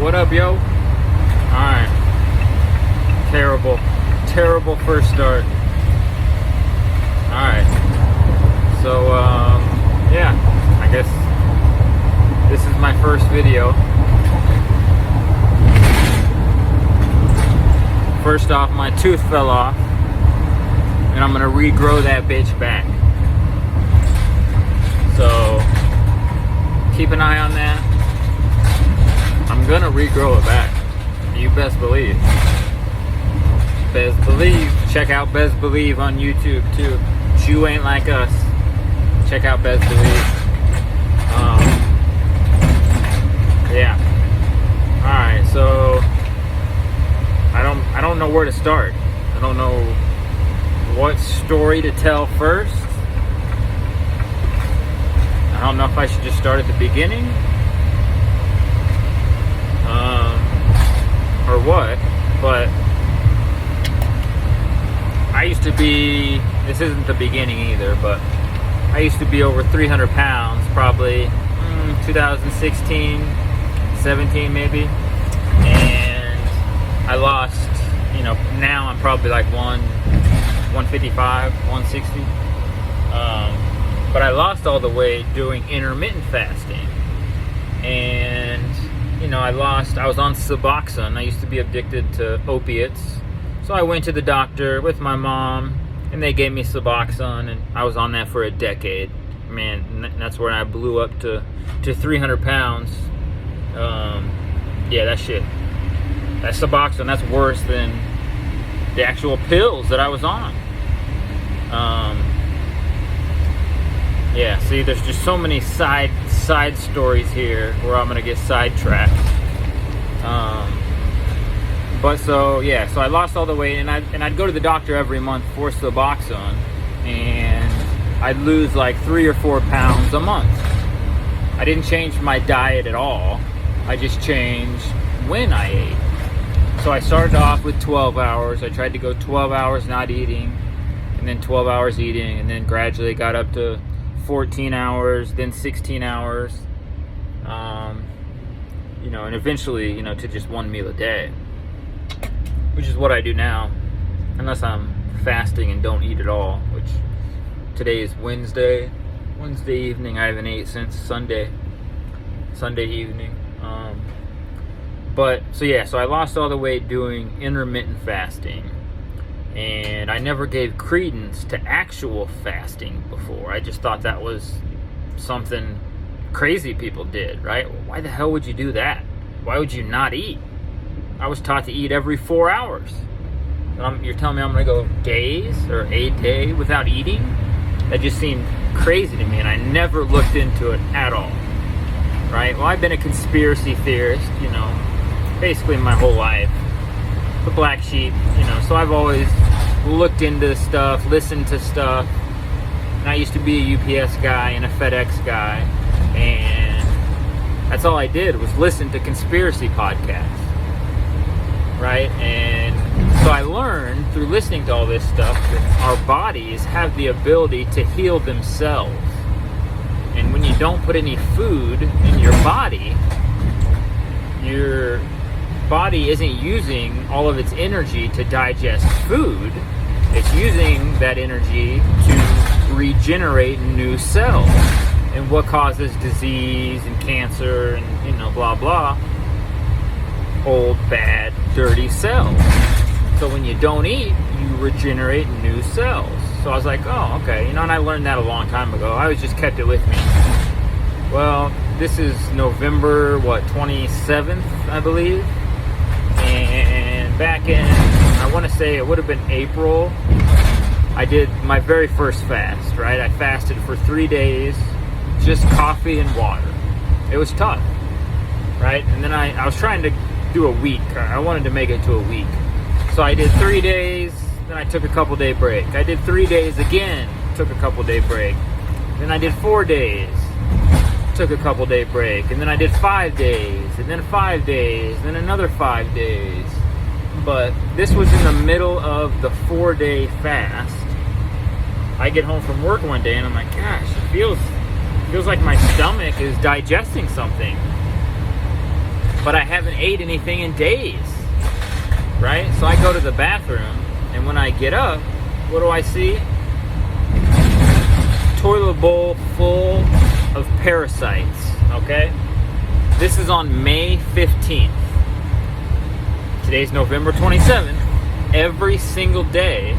What up, yo? Alright. Terrible first start. Alright. So, yeah. I guess this is my first video. First off, my tooth fell off. And I'm gonna regrow that bitch back. So, keep an eye on that. I'm gonna regrow it back. You best believe. Best believe. Check out Best Believe on YouTube too. You ain't like us. Check out Best Believe. Yeah. Alright, so I don't know where to start. I don't know what story to tell first. I don't know if I should just start at the beginning. Or what, but I used to be, this isn't the beginning either, but I used to be over 300 pounds, probably 2016, 17 maybe, and I lost, now I'm probably like 155, 160, but I lost all the weight doing intermittent fasting, and I was on Suboxone. I used to be addicted to opiates. So I went to the doctor with my mom, and they gave me Suboxone, and I was on that for a decade. Man, that's where I blew up to 300 pounds. Yeah, that shit. That Suboxone, that's worse than the actual pills that I was on. Yeah, see, there's just so many side stories here where I'm gonna get sidetracked. But so I lost all the weight, and I'd go to the doctor every month for Suboxone, and I'd lose like 3 or 4 pounds a month. I didn't change my diet at all. I just changed when I ate. So I started off with 12 hours. I tried to go 12 hours not eating, and then 12 hours eating, and then gradually got up to 14 hours, then 16 hours, and eventually, to just one meal a day, which is what I do now, unless I'm fasting and don't eat at all, which today is Wednesday evening. I haven't ate since Sunday evening. So I lost all the weight doing intermittent fasting. And I never gave credence to actual fasting before. I just thought that was something crazy people did, right? Why the hell would you do that? Why would you not eat? I was taught to eat every 4 hours. And you're telling me I'm going to go days or a day without eating? That just seemed crazy to me, and I never looked into it at all, right? Well, I've been a conspiracy theorist, basically my whole life. The black sheep, so I've always looked into stuff, listened to stuff, and I used to be a UPS guy and a FedEx guy, and that's all I did was listen to conspiracy podcasts, right? And so I learned through listening to all this stuff that our bodies have the ability to heal themselves, and when you don't put any food in your body isn't using all of its energy to digest food. It's using that energy to regenerate new cells. And what causes disease and cancer and, blah, blah? Old, bad, dirty cells. So when you don't eat, you regenerate new cells. So I was like, oh, okay. And I learned that a long time ago. I always just kept it with me. Well, this is November, 27th, I believe. And back in, I want to say it would have been April, I did my very first fast, right? I fasted for 3 days, just coffee and water. It was tough, right? And then I was trying to do a week. I wanted to make it to a week. So I did 3 days, then I took a couple day break. I did 3 days again, took a couple day break. Then I did 4 days, took a couple day break. And then I did 5 days, and then 5 days, then another 5 days. But this was in the middle of the 4-day fast. I get home from work one day and I'm like, gosh, it feels like my stomach is digesting something. but I haven't ate anything in days, right? So I go to the bathroom, and when I get up, what do I see? Toilet bowl full of parasites, okay? This is on May 15th. Today's November 27th. Every single day,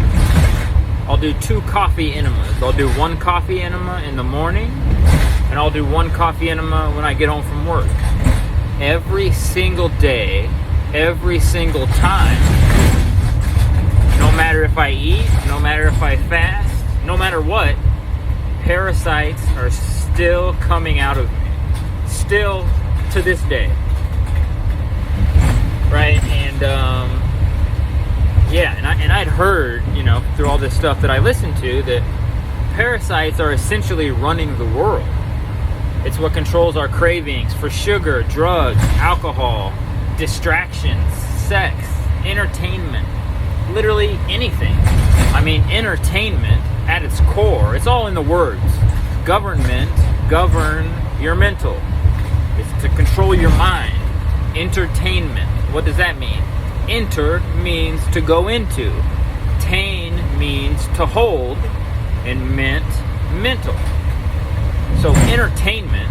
I'll do 2 coffee enemas. I'll do 1 coffee enema in the morning, and I'll do 1 coffee enema when I get home from work. Every single day, every single time, no matter if I eat, no matter if I fast, no matter what, parasites are still coming out of me. Still to this day. Right? And, yeah, and I'd heard, through all this stuff that I listened to, that parasites are essentially running the world. It's what controls our cravings for sugar, drugs, alcohol, distractions, sex, entertainment, literally anything. I mean, entertainment at its core, it's all in the words. Government, govern your mental. It's to control your mind. Entertainment, what does that mean? Enter means to go into. Tain means to hold. And mental. So entertainment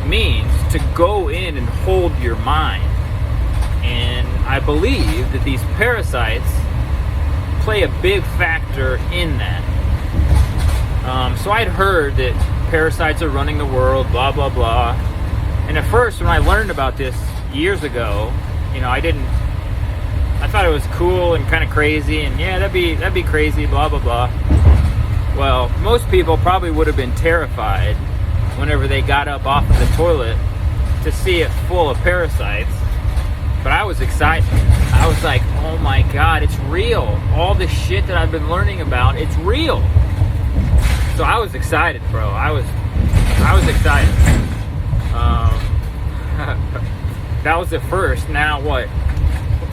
means to go in and hold your mind. And I believe that these parasites play a big factor in that. So I'd heard that parasites are running the world, blah, blah, blah. And at first, when I learned about this years ago, I thought it was cool and kind of crazy, and yeah, that'd be crazy, blah, blah, blah. Well, most people probably would have been terrified whenever they got up off of the toilet to see it full of parasites. But I was excited. I was like, oh my God, it's real. All this shit that I've been learning about, it's real. So I was excited, bro. I was excited. That was at first. Now what?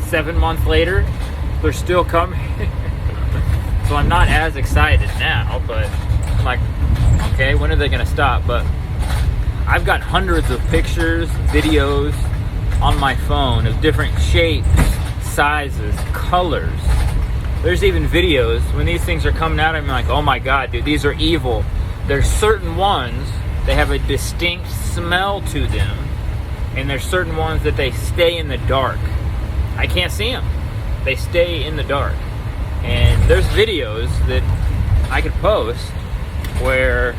7 months later, they're still coming. So I'm not as excited now, but I'm like, okay, when are they gonna stop? But I've got hundreds of pictures, videos on my phone of different shapes, sizes, colors. There's even videos when these things are coming out, I'm like, oh my God, dude, these are evil. There's certain ones, they have a distinct smell to them, and there's certain ones that they stay in the dark. I can't see them. They stay in the dark. And there's videos that I could post where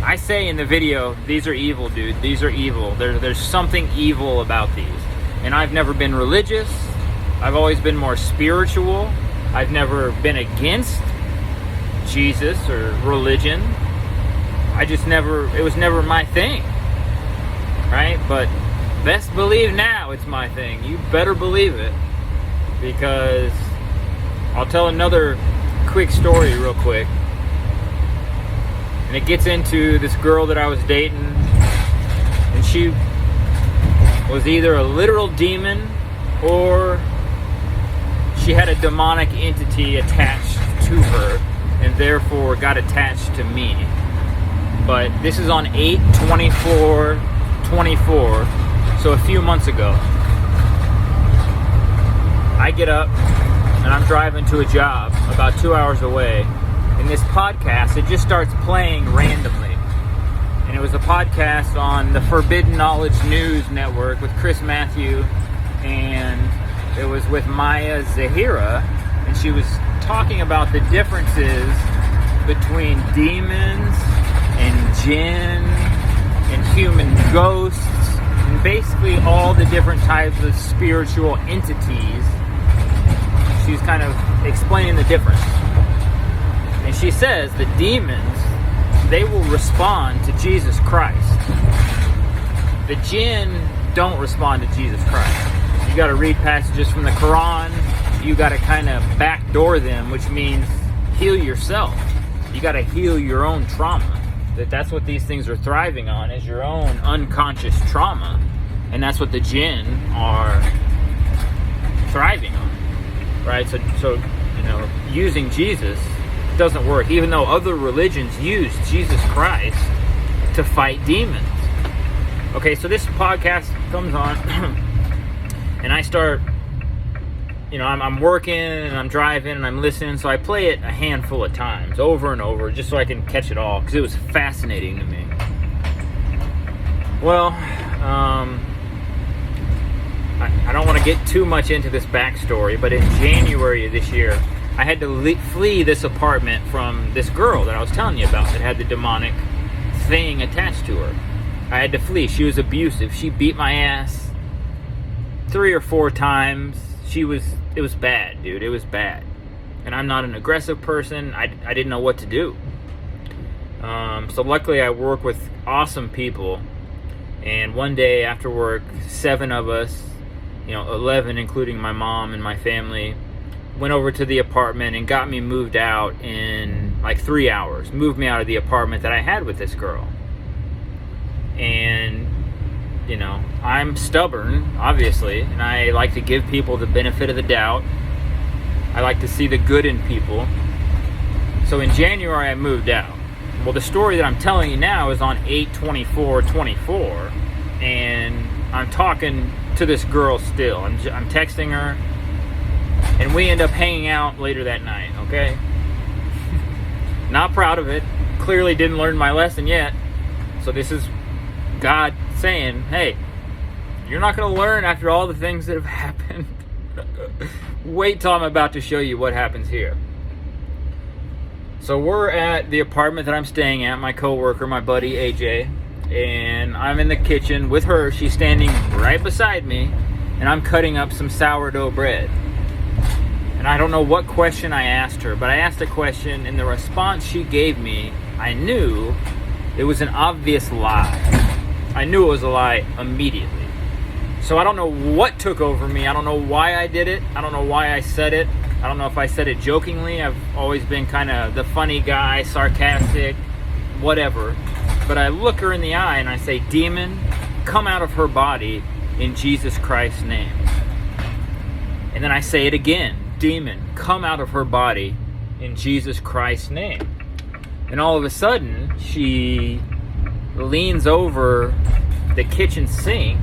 I say in the video, these are evil, dude. These are evil. There's something evil about these. And I've never been religious. I've always been more spiritual. I've never been against Jesus or religion. It was never my thing. Right? But best believe now it's my thing. You better believe it. Because I'll tell another quick story real quick. And it gets into this girl that I was dating. And she was either a literal demon or she had a demonic entity attached to her and therefore got attached to me. But this is on 8/24/24, so a few months ago. I get up and I'm driving to a job about 2 hours away, and this podcast, it just starts playing randomly. And it was a podcast on the Forbidden Knowledge News Network with Chris Matthew, and it was with Maya Zahira, and she was talking about the differences between demons and jinn and human ghosts, and basically all the different types of spiritual entities. She was kind of explaining the difference. And she says the demons, they will respond to Jesus Christ. The jinn don't respond to Jesus Christ. You got to read passages from the Quran. You got to kind of backdoor them, which means heal yourself. You got to heal your own trauma. That's what these things are thriving on, is your own unconscious trauma. And that's what the jinn are thriving on. Right? So using Jesus doesn't work, even though other religions use Jesus Christ to fight demons. Okay, so this podcast comes on, and I start, I'm working and I'm driving and I'm listening, so I play it a handful of times, over and over, just so I can catch it all, because it was fascinating to me. Well, I don't want to get too much into this backstory, but in January of this year, I had to flee this apartment from this girl that I was telling you about that had the demonic thing attached to her. I had to flee. She was abusive. She beat my ass 3 or 4 times. It was bad, dude. It was bad. And I'm not an aggressive person. I didn't know what to do. So luckily I work with awesome people. And one day after work, 7 of us, 11 including my mom and my family, went over to the apartment and got me moved out in like 3 hours. Moved me out of the apartment that I had with this girl. And, I'm stubborn, obviously, and I like to give people the benefit of the doubt. I like to see the good in people. So in January, I moved out. Well, the story that I'm telling you now is on 8/24/24, and I'm talking to this girl still. I'm texting her, and we end up hanging out later that night, okay? Not proud of it. Clearly didn't learn my lesson yet. So this is God saying, hey, you're not going to learn after all the things that have happened. Wait till I'm about to show you what happens here. So we're at the apartment that I'm staying at, my coworker, my buddy AJ, and I'm in the kitchen with her. She's standing right beside me, and I'm cutting up some sourdough bread. And I don't know what question I asked her, but I asked a question, and the response she gave me, I knew it was an obvious lie. I knew it was a lie immediately. So I don't know what took over me. I don't know why I did it. I don't know why I said it. I don't know if I said it jokingly. I've always been kind of the funny guy, sarcastic, whatever. But I look her in the eye and I say, demon, come out of her body in Jesus Christ's name. And then I say it again, demon, come out of her body in Jesus Christ's name. And all of a sudden, she leans over the kitchen sink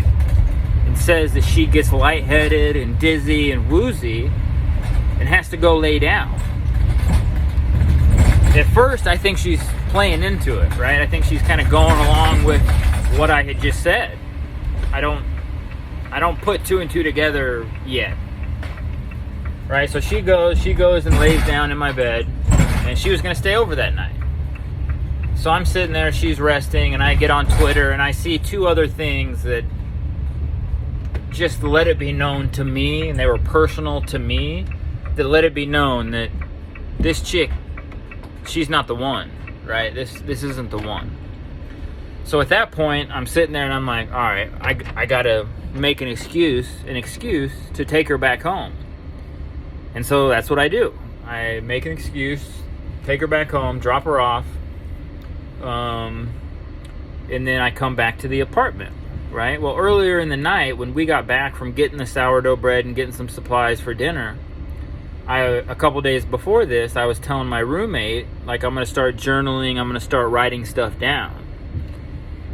and says that she gets lightheaded and dizzy and woozy and has to go lay down. At first, I think she's playing into it, right? I think she's kind of going along with what I had just said. I don't put 2 and 2 together yet. Right? So she goes and lays down in my bed, and she was going to stay over that night. So I'm sitting there, she's resting, and I get on Twitter and I see 2 other things that just let it be known to me, and they were personal to me, that let it be known that this chick, she's not the one, right? This isn't the one. So at that point, I'm sitting there and I'm like, all right, I gotta make an excuse to take her back home. And so that's what I do. I make an excuse, take her back home, drop her off, and then I come back to the apartment, right? Well, earlier in the night, when we got back from getting the sourdough bread and getting some supplies for dinner, a couple days before this, I was telling my roommate, like, I'm going to start journaling, I'm going to start writing stuff down.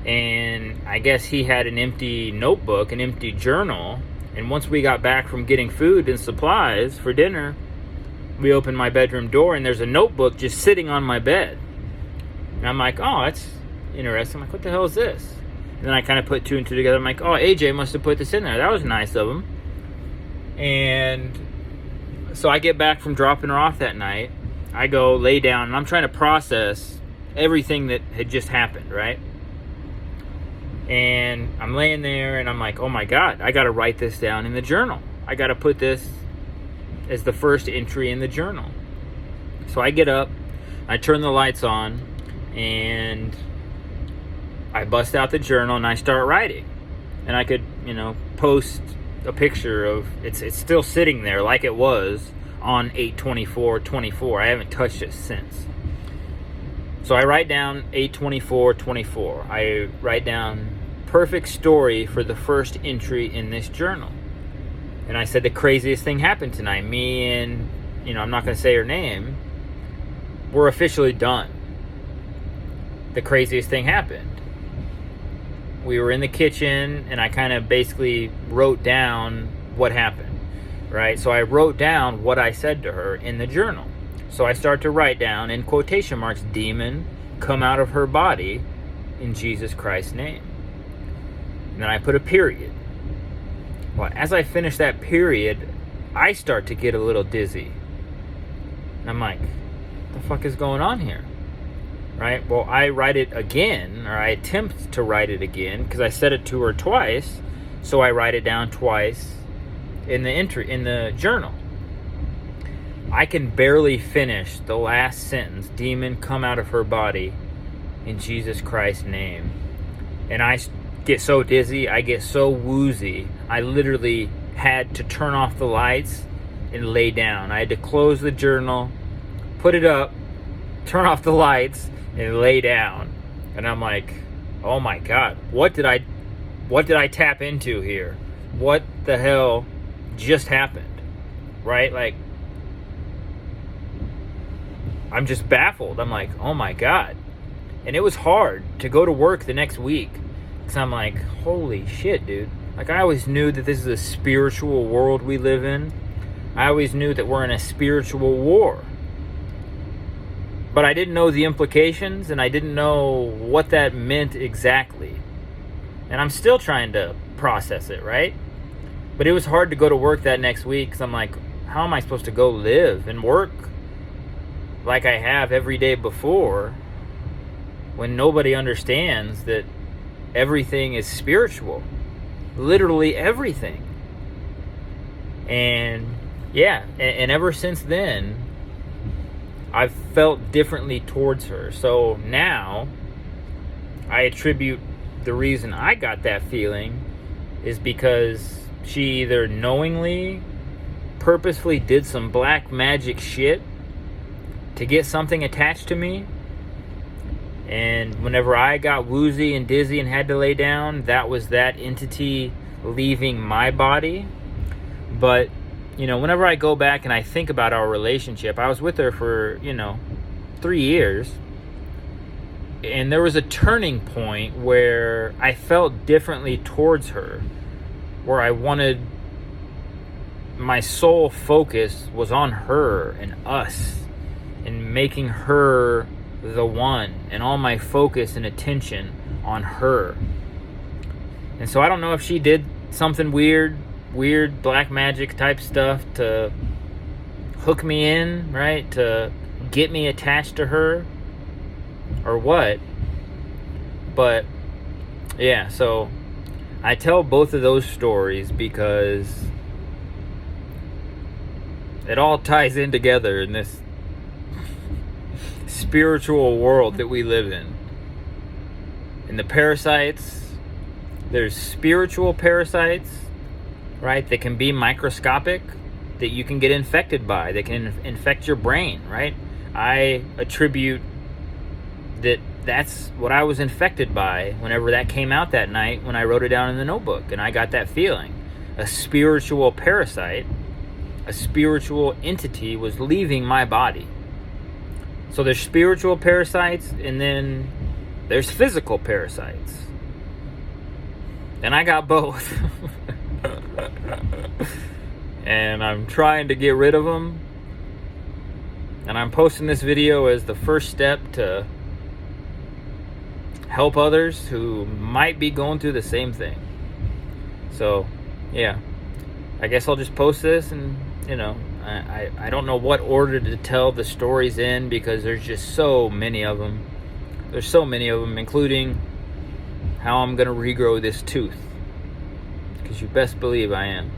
And I guess he had an empty notebook, an empty journal, and once we got back from getting food and supplies for dinner, we opened my bedroom door, and there's a notebook just sitting on my bed. And I'm like, oh, that's interesting. I'm like, what the hell is this? And then I kind of put 2 and 2 together. I'm like, oh, AJ must have put this in there. That was nice of him. And so I get back from dropping her off that night. I go lay down, and I'm trying to process everything that had just happened, right? And I'm laying there, and I'm like, oh my God, I got to write this down in the journal. I got to put this as the first entry in the journal. So I get up, I turn the lights on, and I bust out the journal and I start writing. And I could, post a picture of it's still sitting there like it was on 8/24/24. I haven't touched it since. So I write down 8/24/24. I write down perfect story for the first entry in this journal. And I said the craziest thing happened tonight. Me and, I'm not going to say her name, we're officially done. The craziest thing happened. we were in the kitchen, and I kind of basically wrote down what happened, right? So I wrote down what I said to her in the journal. So I start to write down, in quotation marks, demon, come out of her body in Jesus Christ's name. And then I put a period. Well, as I finish that period, I start to get a little dizzy. And I'm like, what the fuck is going on here? Right? Well, I write it again, or I attempt to write it again, because I said it to her twice, so I write it down twice in the journal. I can barely finish the last sentence, demon come out of her body in Jesus Christ's name. And I get so dizzy, I get so woozy, I literally had to turn off the lights and lay down. I had to close the journal, put it up, turn off the lights, and lay down. And I'm like, oh my God, what did I tap into here? What the hell just happened? Right? Like, I'm just baffled. I'm like, oh my God. And it was hard to go to work the next week, because I'm like, holy shit, dude. Like, I always knew that this is a spiritual world we live in. I always knew that we're in a spiritual war. But I didn't know the implications, and I didn't know what that meant exactly. And I'm still trying to process it, right? But it was hard to go to work that next week, because I'm like, how am I supposed to go live and work like I have every day before, when nobody understands that everything is spiritual? Literally everything. And yeah, and ever since then, I've felt differently towards her. So now, I attribute the reason I got that feeling is because she either knowingly, purposefully did some black magic shit to get something attached to me. And whenever I got woozy and dizzy and had to lay down, that was that entity leaving my body. But you know, whenever I go back and I think about our relationship, I was with her for, 3 years. And there was a turning point where I felt differently towards her, where I wanted, my sole focus was on her and us, and making her the one, and all my focus and attention on her. And so I don't know if she did something weird black magic type stuff to hook me in, right? To get me attached to her, or what. But yeah, so I tell both of those stories because it all ties in together in this spiritual world that we live in. In the parasites, there's spiritual parasites, right? That can be microscopic, that you can get infected by, that can infect your brain, right? I attribute that's what I was infected by whenever that came out that night when I wrote it down in the notebook, and I got that feeling. A spiritual parasite, a spiritual entity was leaving my body. So there's spiritual parasites, and then there's physical parasites. And I got both. And I'm trying to get rid of them. And I'm posting this video as the first step to help others who might be going through the same thing. So, yeah. I guess I'll just post this, and, I don't know what order to tell the stories in, because there's just so many of them. There's so many of them, including how I'm going to regrow this tooth. Because you best believe I am.